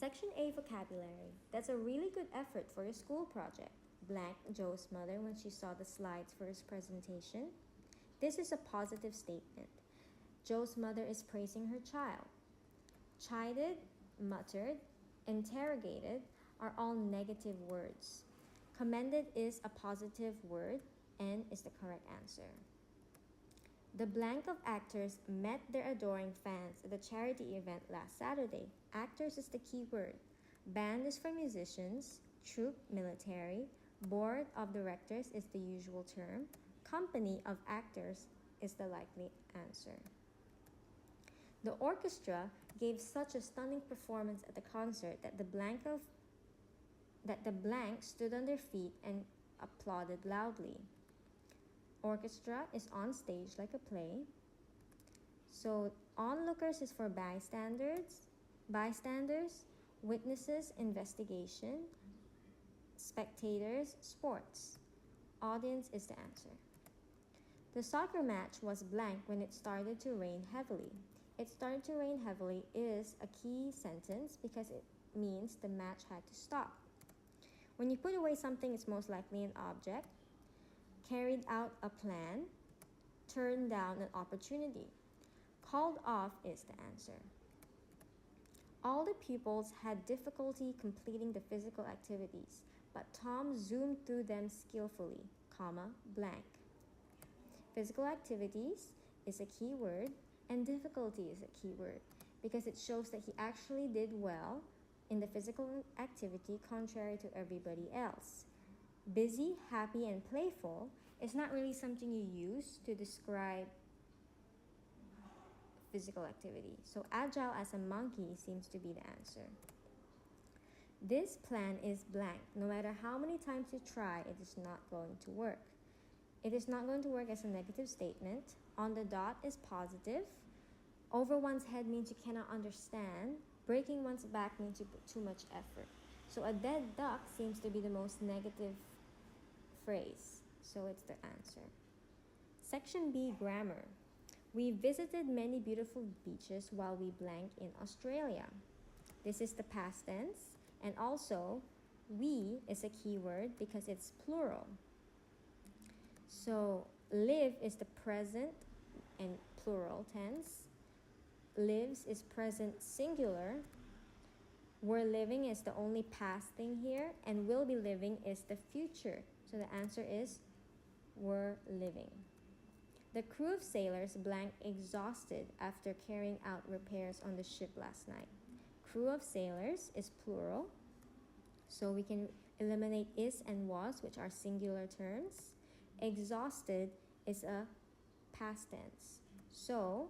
Section A, vocabulary. That's a really good effort for your school project. Blank Joe's mother when she saw the slides for his presentation. This is a positive statement. Joe's mother is praising her child. Chided, muttered, interrogated are all negative words. Commended is a positive word and is the correct answer. The blank of actors met their adoring fans at the charity event last Saturday. Actors is the key word. Band is for musicians. Troop, military. Board of directors is the usual term. Company of actors is the likely answer. The orchestra gave such a stunning performance at the concert that the blank stood on their feet and applauded loudly. Orchestra is on stage like a play. So onlookers is for bystanders, witnesses, investigation, spectators, sports. Audience is the answer. The soccer match was blank when it started to rain heavily. It started to rain heavily is a key sentence because it means the match had to stop. When you put away something, it's most likely an object. Carried out a plan. Turned down an opportunity. Called off is the answer. All the pupils had difficulty completing the physical activities, but Tom zoomed through them skillfully, blank. Physical activities is a key word, and difficulty is a key word because it shows that he actually did well in the physical activity contrary to everybody else. Busy, happy, and playful is not really something you use to describe physical activity. So agile as a monkey seems to be the answer. This plan is blank. No matter how many times you try, it is not going to work. It is not going to work as a negative statement. On the dot is positive. Over one's head means you cannot understand. Breaking one's back means you put too much effort. So a dead duck seems to be the most negative phrase. So it's the answer. Section B, grammar. We visited many beautiful beaches while we blank in Australia. This is the past tense. And also, we is a key word because it's plural. So live is the present and plural tense. Lives is present singular. Were living is the only past thing here, and will be living is the future. So the answer is were living. The crew of sailors blank exhausted after carrying out repairs on the ship last night. Crew of sailors is plural, so we can eliminate is and was, which are singular terms. Exhausted is a past tense, so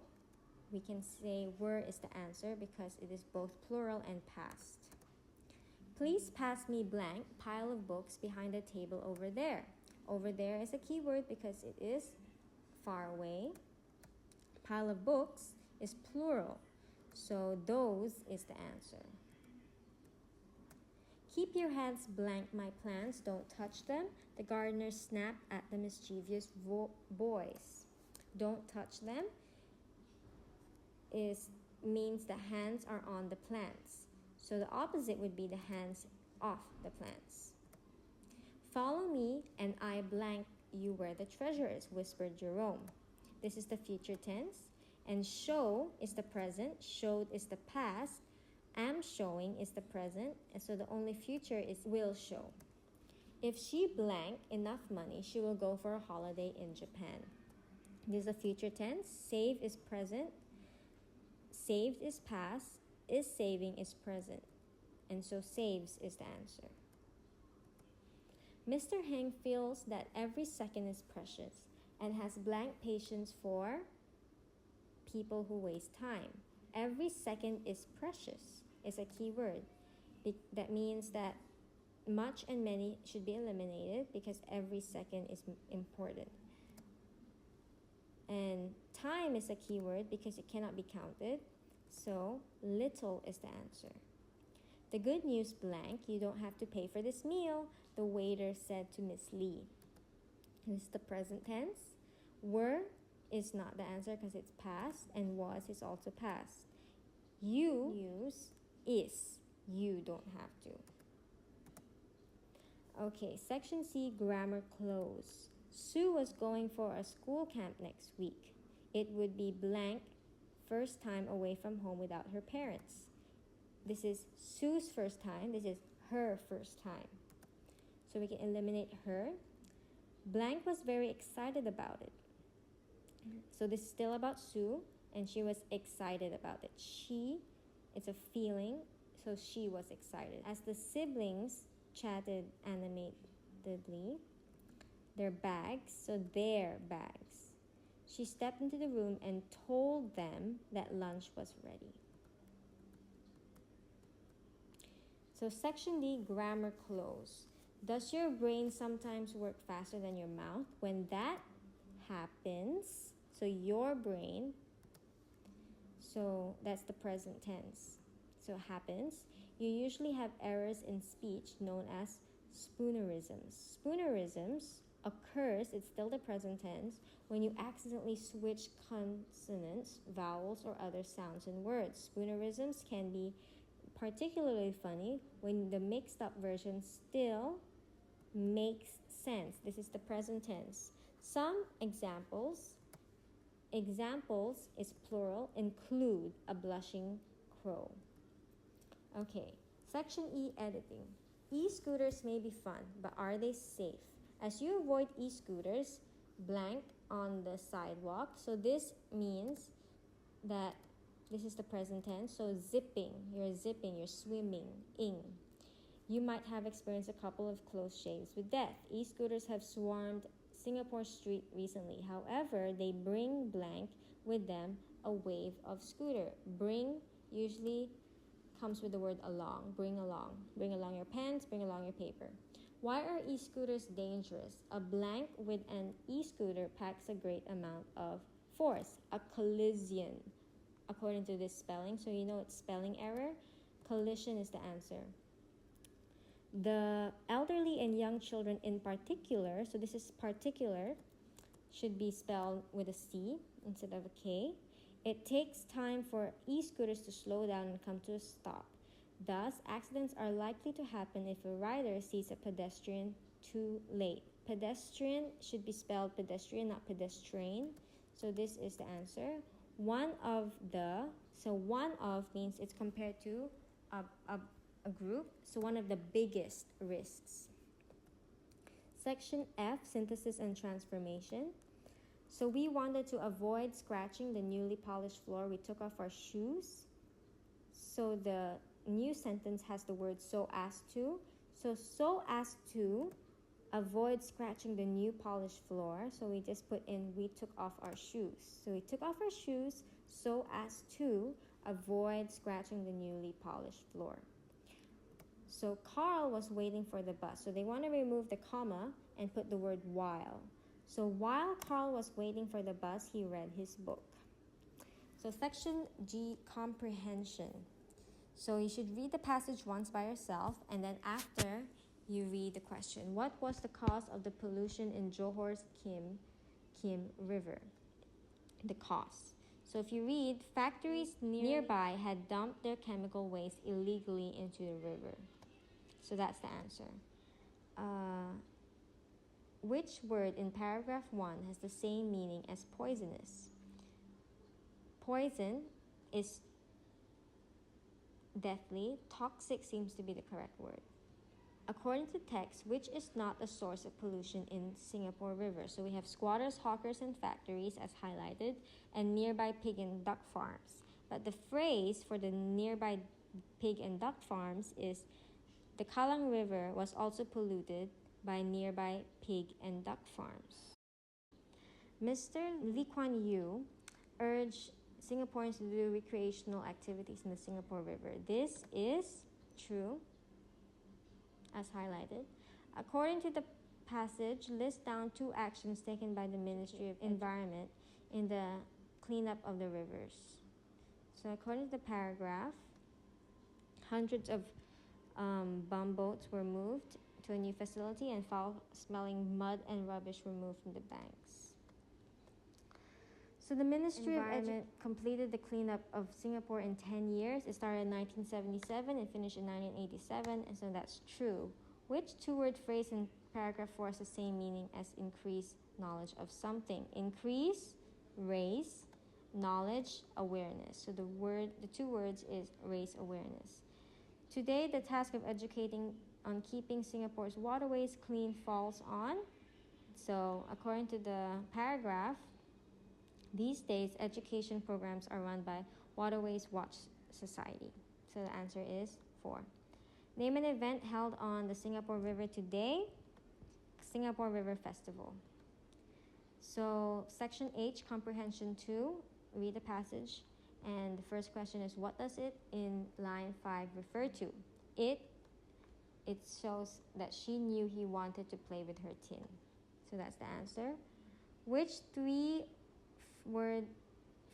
we can say were is the answer because it is both plural and past. Please pass me blank pile of books behind the table over there. Over there is a key word because it is far away. Pile of books is plural, so those is the answer. Keep your hands blank, my plants, don't touch them. The gardener snapped at the mischievous boys. Don't touch them means the hands are on the plants. So the opposite would be the hands off the plants. Follow me and I blank you where the treasure is, whispered Jerome. This is the future tense. And show is the present, showed is the past, am showing is the present, and so the only future is will show. If she blank enough money, she will go for a holiday in Japan. This is the future tense. Save is present, saved is past, is saving is present, and so saves is the answer. Mr. Heng feels that every second is precious and has blank patience for people who waste time. Every second is precious is a key word. That means that much and many should be eliminated because every second is important. And time is a key word because it cannot be counted. So little is the answer. The good news blank, you don't have to pay for this meal, the waiter said to Miss Lee. This is the present tense. Were is not the answer because it's past, and was is also past. You use is You don't have to. Okay, section C, grammar close. Sue was going for a school camp next week. It would be blank first time away from home without her parents. This is Sue's first time. This is her first time. So we can eliminate her. Blank was very excited about it. So this is still about Sue, and she was excited about it. It's a feeling, so she was excited. As the siblings chatted animatedly, their bags, she stepped into the room and told them that lunch was ready. So section D, grammar close. Does your brain sometimes work faster than your mouth? When that happens, so your brain, so that's the present tense. So happens, you usually have errors in speech known as spoonerisms. Spoonerisms occurs, it's still the present tense, when you accidentally switch consonants, vowels, or other sounds in words. Spoonerisms can be particularly funny when the mixed up version still makes sense. This is the present tense. Some examples is plural, include a blushing crow. Okay, section E, editing. E-scooters may be fun, but are they safe? As you avoid e-scooters, blank on the sidewalk. So this means that this is the present tense. So you're swimming in. You might have experienced a couple of close shaves with death. E-scooters have swarmed Singapore street recently. However, they bring blank with them a wave of scooter. Bring usually comes with the word along. Bring along your pens, bring along your paper. Why are e-scooters dangerous? A blank with an e-scooter packs a great amount of force. A collision, according to this spelling. So you know it's spelling error. Collision is the answer. The elderly and young children in particular, so this is particular, should be spelled with a C instead of a K. It takes time for e-scooters to slow down and come to a stop. Thus, accidents are likely to happen if a rider sees a pedestrian too late. Pedestrian should be spelled pedestrian, not pedestrian. So this is the answer. One of means it's compared to a group, so one of the biggest risks. Section F, synthesis and transformation. So we wanted to avoid scratching the newly polished floor. We took off our shoes. So the new sentence has the word so as to. So as to avoid scratching the new polished floor. So we just put in we took off our shoes. So we took off our shoes so as to avoid scratching the newly polished floor. So Carl was waiting for the bus. So they want to remove the comma and put the word while. So while Carl was waiting for the bus, he read his book. So section G, comprehension. So you should read the passage once by yourself, and then after you read the question. What was the cause of the pollution in Johor's Kim River? The cause. So if you read, factories nearby had dumped their chemical waste illegally into the river. So that's the answer. Which word in paragraph 1 has the same meaning as poisonous? Poison is deathly. Toxic seems to be the correct word. According to text, which is not a source of pollution in Singapore River? So we have squatters, hawkers, and factories as highlighted, and nearby pig and duck farms. But the phrase for the nearby pig and duck farms is the Kallang River was also polluted by nearby pig and duck farms. Mr. Lee Kuan Yew urged Singaporeans to do recreational activities in the Singapore River. This is true, as highlighted. According to the passage, list down 2 actions taken by the Ministry of Environment in the cleanup of the rivers. So according to the paragraph, hundreds of bumboats were moved to a new facility and foul-smelling mud and rubbish removed from the banks. So the Ministry of Environment completed the cleanup of Singapore in 10 years. It started in 1977 and finished in 1987, and so that's true. Which two-word phrase in paragraph 4 has the same meaning as increase knowledge of something? Increase, raise, knowledge, awareness. So the two words is raise awareness. Today, the task of educating on keeping Singapore's waterways clean falls on. So according to the paragraph, these days, education programs are run by Waterways Watch Society. So the answer is 4. Name an event held on the Singapore River today. Singapore River Festival. So section H, comprehension 2, read the passage. And the first question is, what does it in line 5 refer to? It shows that she knew he wanted to play with her tin. So that's the answer. Which three-word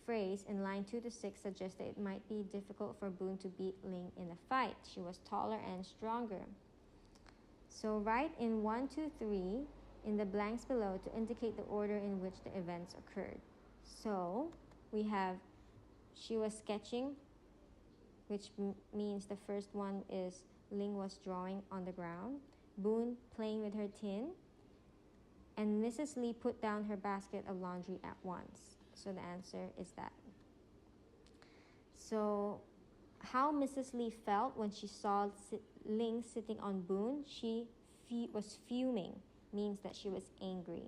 phrase in line 2 to 6 suggests that it might be difficult for Boone to beat Ling in a fight? She was taller and stronger. So write in 1, 2, 3 in the blanks below to indicate the order in which the events occurred. So we have she was sketching, which means the first one is Ling was drawing on the ground, Boone playing with her tin, and Mrs. Lee put down her basket of laundry at once. So the answer is that. So how Mrs. Lee felt when she saw Ling sitting on Boone, she was fuming, means that she was angry.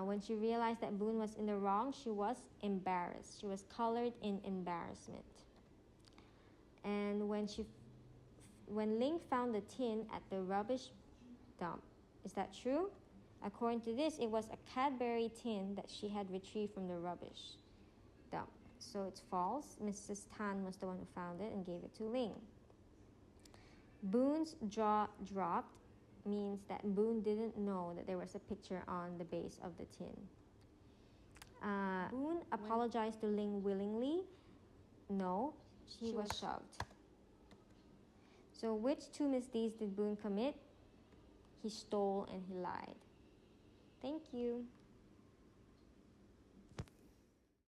When she realized that Boone was in the wrong, she was embarrassed. She was colored in embarrassment. And when Ling found the tin at the rubbish dump, is that true? According to this, it was a Cadbury tin that she had retrieved from the rubbish dump. So it's false. Mrs. Tan was the one who found it and gave it to Ling. Boone's jaw dropped means that Boone didn't know that there was a picture on the base of the tin. Boone apologized to Ling willingly. No, she was shoved. So which two misdeeds did Boone commit? He stole and he lied. Thank you.